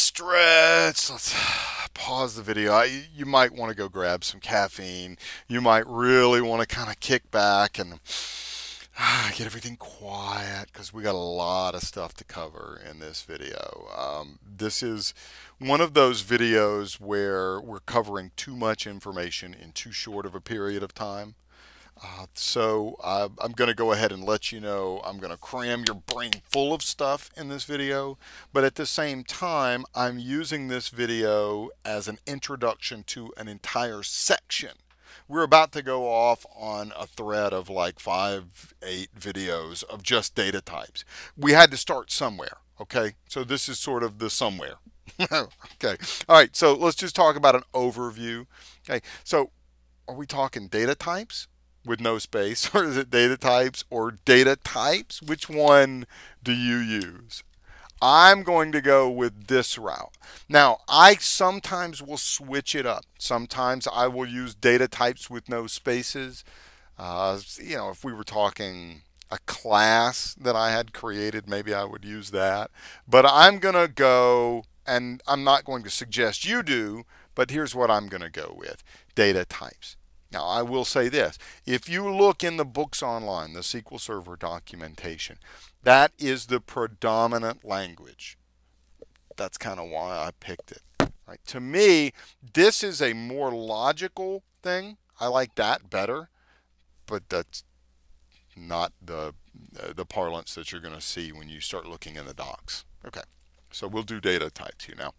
stretch. Let's pause the video. You might want to go grab some caffeine. You might really want to kind of kick back and get everything quiet because we got a lot of stuff to cover in this video. This is one of those videos where we're covering too much information in too short of a period of time. I'm going to go ahead and let you know I'm going to cram your brain full of stuff in this video, but at the same time, I'm using this video as an introduction to an entire section. We're about to go off on a thread of like 5, 8 videos of just data types. We had to start somewhere, okay? So this is sort of the somewhere. Okay. All right, so let's just talk about an overview. Okay, so are we talking data types with no space, or is it data types or data types? Which one do you use? I'm going to go with this route. Now, I sometimes will switch it up. Sometimes I will use data types with no spaces. If we were talking a class that I had created, maybe I would use that. But I'm going to go, and I'm not going to suggest you do, but here's what I'm going to go with: data types. Now, I will say this. If you look in the books online, the SQL Server documentation, that is the predominant language. That's kind of why I picked it. Right? To me, this is a more logical thing. I like that better, but that's not the parlance that you're going to see when you start looking in the docs. Okay, so we'll do data types here now.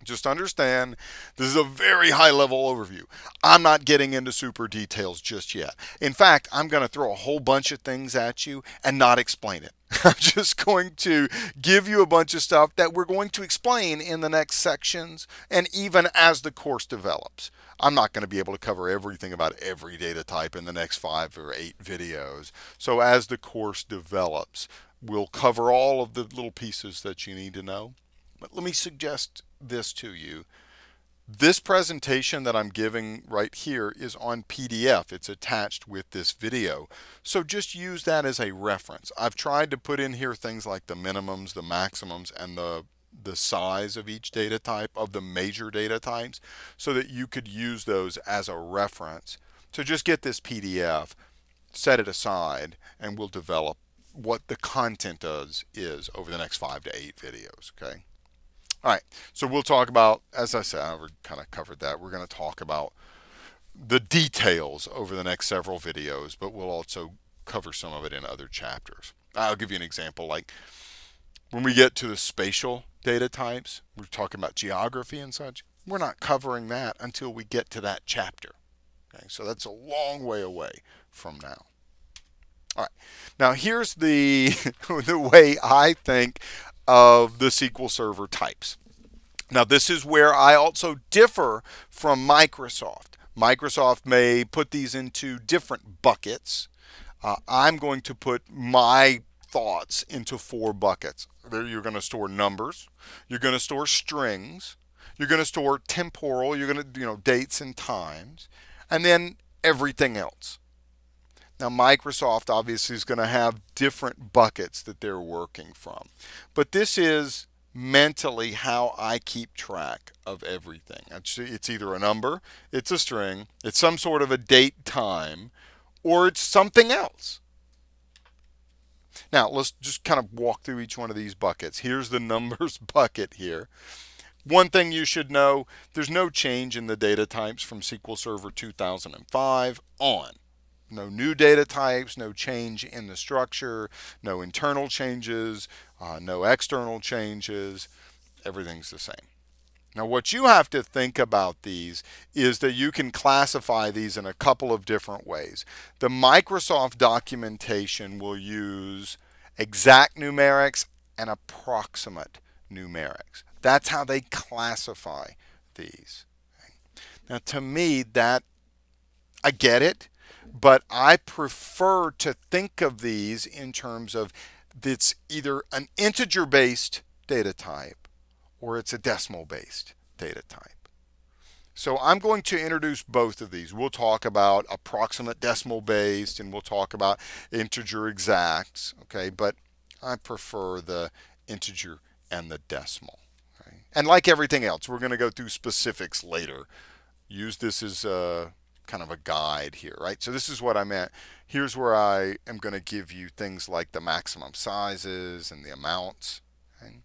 Just understand, this is a very high level overview. I'm not getting into super details just yet. In fact, I'm going to throw a whole bunch of things at you and not explain it. I'm just going to give you a bunch of stuff that we're going to explain in the next sections and even as the course develops. I'm not going to be able to cover everything about every data type in the next 5 or 8 videos. So as the course develops, we'll cover all of the little pieces that you need to know. But let me suggest this to you. This presentation that I'm giving right here is on PDF. It's attached with this video. So just use that as a reference. I've tried to put in here things like the minimums, the maximums, and the size of each data type, of the major data types, so that you could use those as a reference. So just get this PDF, set it aside, and we'll develop what the content is over the next 5 to 8 videos, okay? All right, so we'll talk about, as I said, I've kind of covered that. We're going to talk about the details over the next several videos, but we'll also cover some of it in other chapters. I'll give you an example. Like when we get to the spatial data types, we're talking about geography and such. We're not covering that until we get to that chapter. Okay, so that's a long way away from now. All right, now here's the way I think of the SQL Server types. Now this is where I also differ from Microsoft. Microsoft may put these into different buckets. I'm going to put my thoughts into 4 buckets. There you're going to store numbers, you're going to store strings, you're going to store temporal, you're going to, dates and times, and then everything else. Now, Microsoft obviously is going to have different buckets that they're working from. But this is mentally how I keep track of everything. It's either a number, it's a string, it's some sort of a date time, or it's something else. Now, let's just kind of walk through each one of these buckets. Here's the numbers bucket here. One thing you should know, there's no change in the data types from SQL Server 2005 on. No new data types, no change in the structure, no internal changes, no external changes. Everything's the same. Now, what you have to think about these is that you can classify these in a couple of different ways. The Microsoft documentation will use exact numerics and approximate numerics. That's how they classify these. Now, to me, that I get it. But I prefer to think of these in terms of it's either an integer-based data type or it's a decimal-based data type. So I'm going to introduce both of these. We'll talk about approximate decimal-based and we'll talk about integer exacts, okay? But I prefer the integer and the decimal. Okay? And like everything else, we're going to go through specifics later. Use this as a kind of a guide here, right? So this is what I meant. Here's where I am going to give you things like the maximum sizes and the amounts. Okay?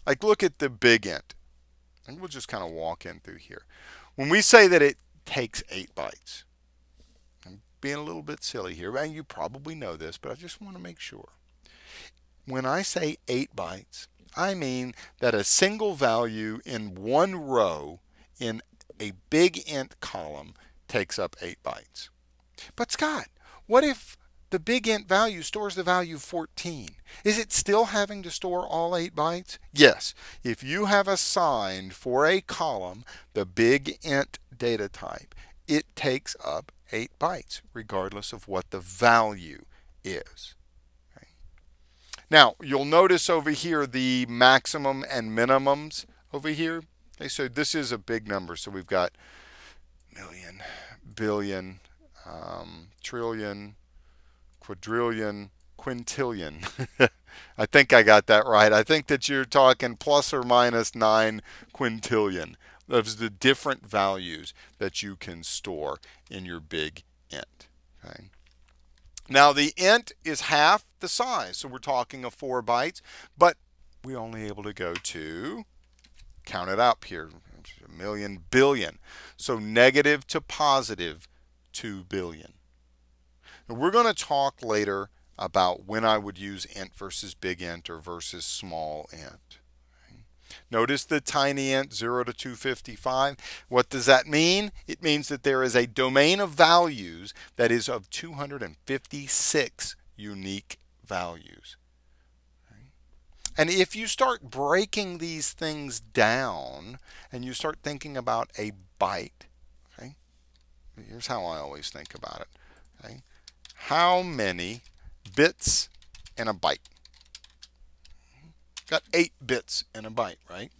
Like look at the big int. And we'll just kind of walk in through here. When we say that it takes 8 bytes, I'm being a little bit silly here, and you probably know this, but I just want to make sure. When I say 8 bytes, I mean that a single value in one row in a big int column takes up 8 bytes. But Scott, what if the big int value stores the value 14? Is it still having to store all 8 bytes? Yes. If you have assigned for a column the big int data type, it takes up 8 bytes regardless of what the value is. Okay. Now, you'll notice over here the maximum and minimums over here. Okay, so this is a big number. So we've got million, billion, trillion, quadrillion, quintillion. I think I got that right. I think that you're talking plus or minus 9 quintillion. Those are the different values that you can store in your big int. Okay. Now the int is half the size, so we're talking of 4 bytes, but we're only able to go to, count it up here, a million, billion. So negative to positive 2 billion. Now we're going to talk later about when I would use int versus big int or versus small int. Notice the tiny int 0 to 255. What does that mean? It means that there is a domain of values that is of 256 unique values. And if you start breaking these things down and you start thinking about a byte, okay, here's how I always think about it. Okay, how many bits in a byte? Got 8 bits in a byte, right?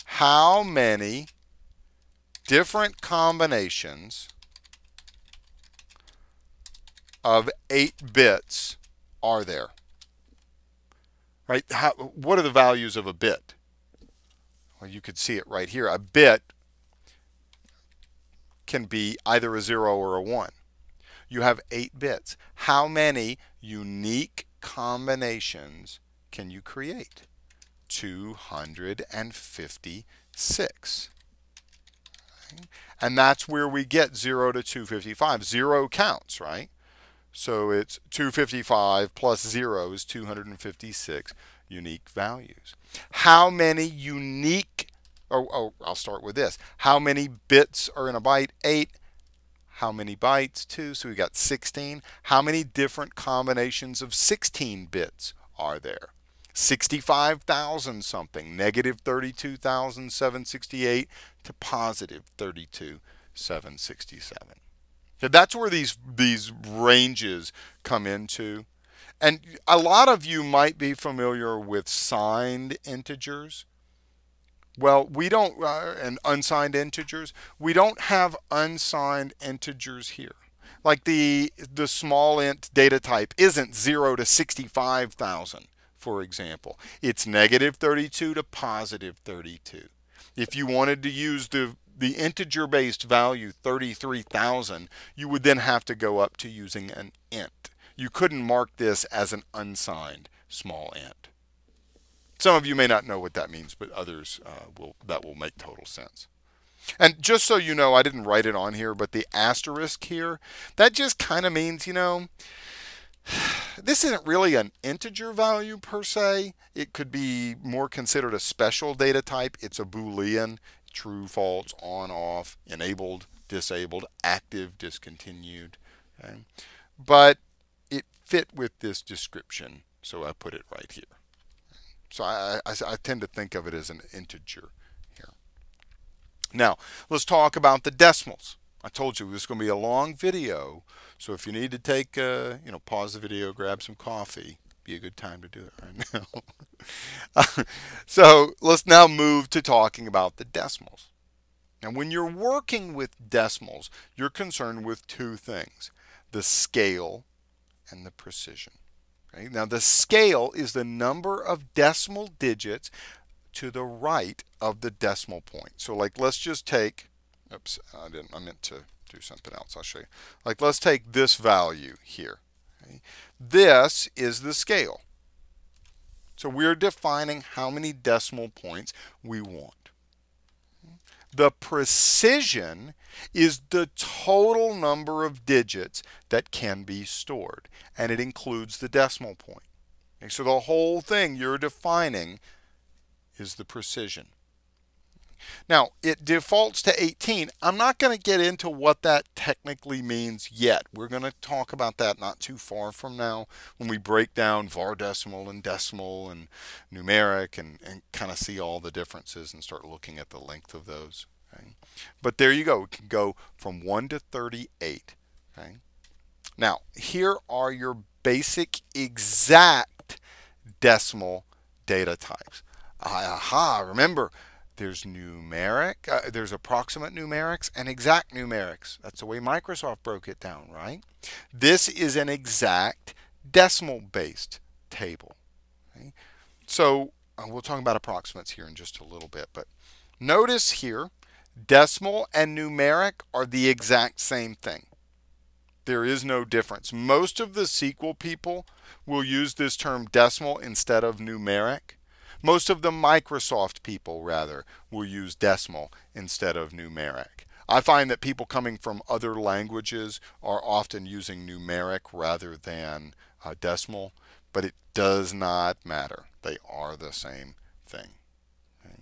How many different combinations of 8 bits are there? Right? What are the values of a bit? Well, you could see it right here. A bit can be either a 0 or a 1. You have 8 bits. How many unique combinations can you create? 256. Okay. And that's where we get 0 to 255. 0 counts, right? So it's 255 plus 0 is 256 unique values. How many unique, I'll start with this. How many bits are in a byte? 8. How many bytes? 2. So we got 16. How many different combinations of 16 bits are there? 65,000 something, negative 32,768 to positive 32,767. So that's where these ranges come into. And a lot of you might be familiar with signed integers. Well, we don't, and unsigned integers. We don't have unsigned integers here. Like the small int data type isn't 0 to 65,000. For example, it's negative 32 to positive 32. If you wanted to use the integer-based value 33,000, you would then have to go up to using an int. You couldn't mark this as an unsigned small int. Some of you may not know what that means, but others that will make total sense. And just so you know, I didn't write it on here, but the asterisk here, that just kind of means, this isn't really an integer value per se. It could be more considered a special data type. It's a Boolean, true, false, on, off, enabled, disabled, active, discontinued. Okay? But it fit with this description, so I put it right here. So I tend to think of it as an integer here. Now, let's talk about the decimals. I told you this is going to be a long video, so if you need to take, pause the video, grab some coffee, be a good time to do it right now. So let's now move to talking about the decimals. Now, when you're working with decimals, you're concerned with two things: the scale and the precision. Okay? Now, the scale is the number of decimal digits to the right of the decimal point. So like let's just take, oops, I meant to do something else. I'll show you. Like let's take this value here. Okay? This is the scale. So we're defining how many decimal points we want. The precision is the total number of digits that can be stored, and it includes the decimal point. Okay, so the whole thing you're defining is the precision. Now, it defaults to 18. I'm not going to get into what that technically means yet. We're going to talk about that not too far from now when we break down var decimal and numeric and kind of see all the differences and start looking at the length of those. Okay? But there you go. We can go from 1 to 38. Okay? Now, here are your basic exact decimal data types. Aha, remember, there's numeric, there's approximate numerics and exact numerics. That's the way Microsoft broke it down, right? This is an exact decimal-based table. Okay? So we'll talk about approximates here in just a little bit, but notice here, decimal and numeric are the exact same thing. There is no difference. Most of the SQL people will use this term decimal instead of numeric. Most of the Microsoft people, rather, will use decimal instead of numeric. I find that people coming from other languages are often using numeric rather than decimal, but it does not matter. They are the same thing. Okay.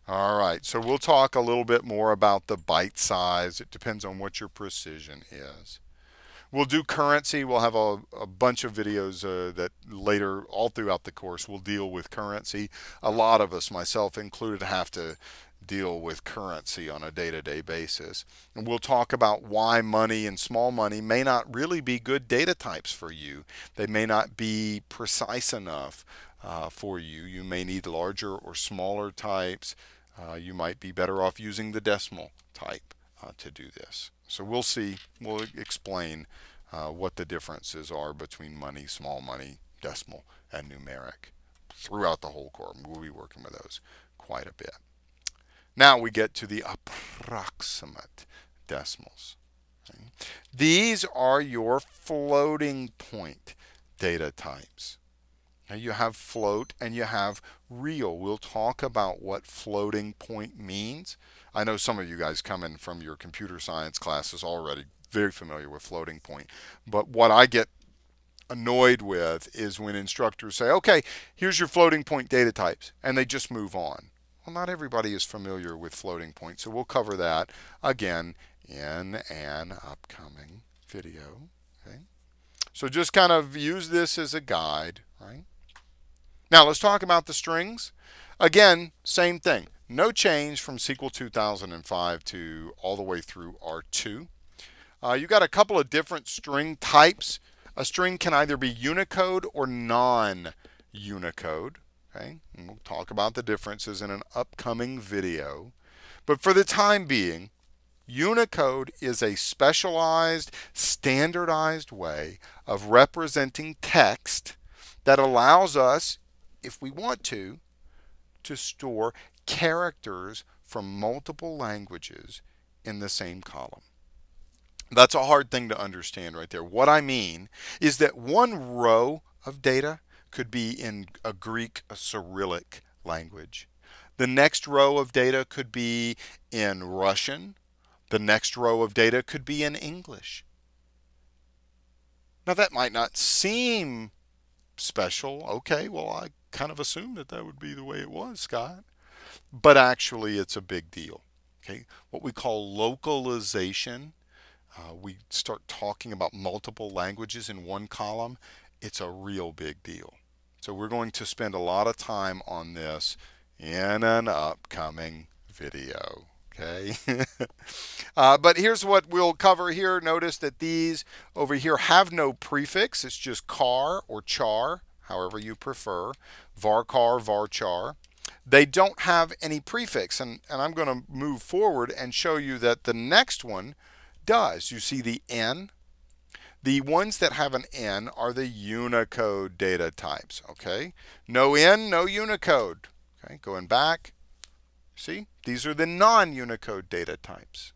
All right, so we'll talk a little bit more about the byte size. It depends on what your precision is. We'll do currency. We'll have a bunch of videos that later, all throughout the course, will deal with currency. A lot of us, myself included, have to deal with currency on a day-to-day basis. And we'll talk about why money and small money may not really be good data types for you. They may not be precise enough for you. You may need larger or smaller types. You might be better off using the decimal type to do this. So we'll see, we'll explain what the differences are between money, small money, decimal, and numeric throughout the whole course. We'll be working with those quite a bit. Now we get to the approximate decimals. Okay? These are your floating point data types. Now you have float and you have real. We'll talk about what floating point means. I know some of you guys coming from your computer science classes already very familiar with floating point. But what I get annoyed with is when instructors say, okay, here's your floating point data types, and they just move on. Well, not everybody is familiar with floating point, so we'll cover that again in an upcoming video. Okay? So just kind of use this as a guide, right? Now let's talk about the strings. Again, same thing. No change from SQL 2005 to all the way through R2. You got a couple of different string types. A string can either be Unicode or non-Unicode. Okay? And we'll talk about the differences in an upcoming video. But for the time being, Unicode is a specialized, standardized way of representing text that allows us, if we want to store characters from multiple languages in the same column. That's a hard thing to understand right there. What I mean is that one row of data could be in a Greek, a Cyrillic language. The next row of data could be in Russian. The next row of data could be in English. Now that might not seem special. Okay, well, I kind of assumed that that would be the way it was, Scott. But actually, it's a big deal. Okay, what we call localization. We start talking about multiple languages in one column. It's a real big deal. So we're going to spend a lot of time on this in an upcoming video. Okay. But here's what we'll cover here. Notice that these over here have no prefix. It's just char or char, however you prefer. Varchar, varchar. They don't have any prefix. And I'm going to move forward and show you that the next one does. You see the N. The ones that have an N are the Unicode data types, okay? No N, no Unicode. Okay, going back, see, these are the non-Unicode data types.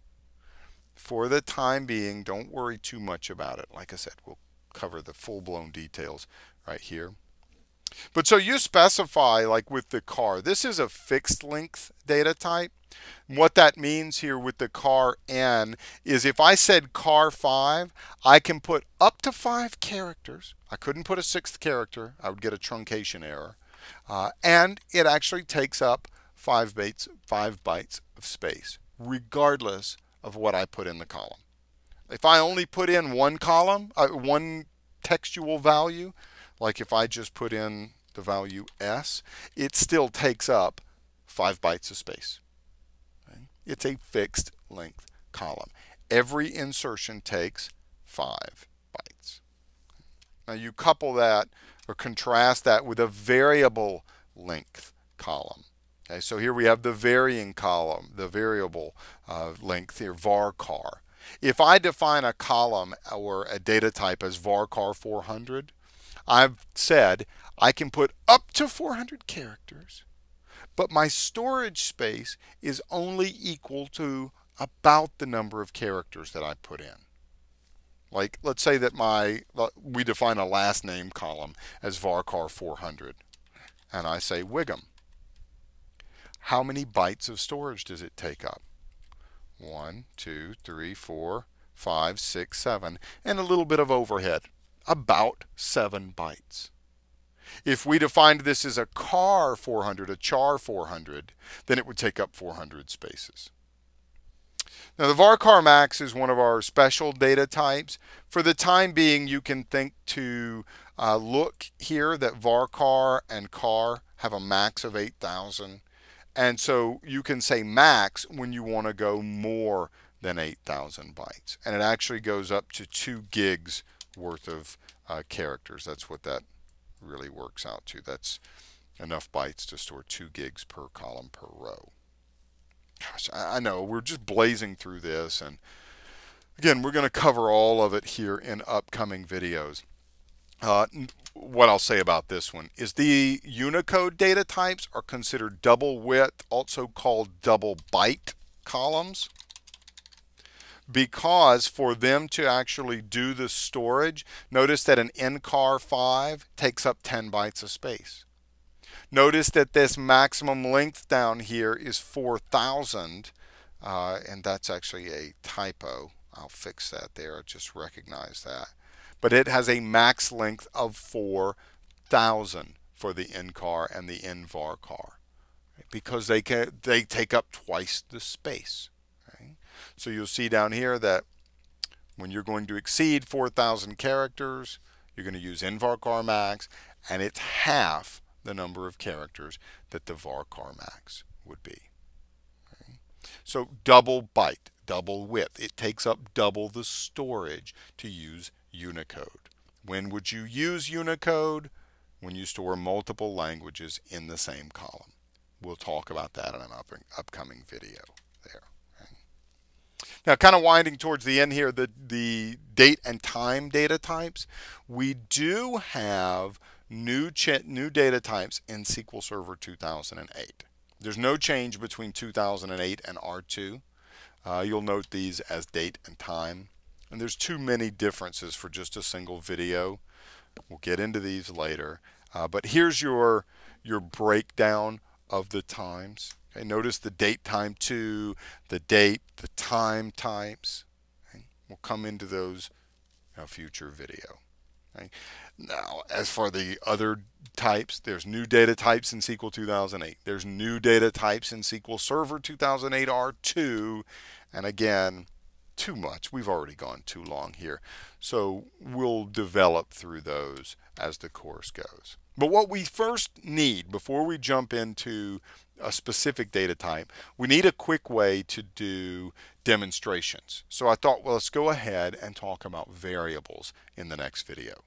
For the time being, don't worry too much about it. Like I said, we'll cover the full-blown details right here. But so you specify, like with the car, this is a fixed length data type. What that means here with the car N is if I said car 5, I can put up to 5 characters. I couldn't put a 6th character. I would get a truncation error. And it actually takes up 5 bytes of space, regardless of what I put in the column. If I only put in one column, one textual value, like if I just put in the value S, it still takes up 5 bytes of space. Okay? It's a fixed length column. Every insertion takes 5 bytes. Now you couple that or contrast that with a variable length column. Okay, so here we have the varying column, the variable length here, varchar. If I define a column or a data type as varchar 400, I've said I can put up to 400 characters, but my storage space is only equal to about the number of characters that I put in. Like, let's say that we define a last name column as varchar 400, and I say Wiggum. How many bytes of storage does it take up? 1, 2, 3, 4, 5, 6, 7, and a little bit of overhead, about 7 bytes. If we defined this as a car 400, a char 400, then it would take up 400 spaces. Now the varchar max is one of our special data types. For the time being, you can think to look here that varchar and char have a max of 8,000. And so you can say max when you want to go more than 8,000 bytes. And it actually goes up to 2 gigs worth of characters. That's what that really works out to. That's enough bytes to store 2 gigs per column per row. Gosh, I know we're just blazing through this. And again, we're going to cover all of it here in upcoming videos. What I'll say about this one is the Unicode data types are considered double width, also called double byte columns, because for them to actually do the storage, notice that an ncar 5 takes up 10 bytes of space. Notice that this maximum length down here is 4,000, and that's actually a typo. I'll fix that there. Just recognize that. But it has a max length of 4,000 for the ncar and the nvarchar, because they take up twice the space. Right? So you'll see down here that when you're going to exceed 4,000 characters, you're going to use nvarchar max, and it's half the number of characters that the varchar max would be. Okay? So double byte, double width. It takes up double the storage to use Unicode. When would you use Unicode? When you store multiple languages in the same column. We'll talk about that in an upcoming video there. Okay? Now, kind of winding towards the end here, the date and time data types. We do have new data types in SQL Server 2008. There's no change between 2008 and R2. You'll note these as date and time. And there's too many differences for just a single video. We'll get into these later. But here's your breakdown of the times. Okay, notice the date time 2, the date, the time types. Okay, we'll come into those in a future video. Okay. Now, as for the other types, there's new data types in SQL 2008. There's new data types in SQL Server 2008 R2. And again, too much. We've already gone too long here. So we'll develop through those as the course goes. But what we first need before we jump into a specific data type, we need a quick way to do demonstrations. So I thought, well, let's go ahead and talk about variables in the next video.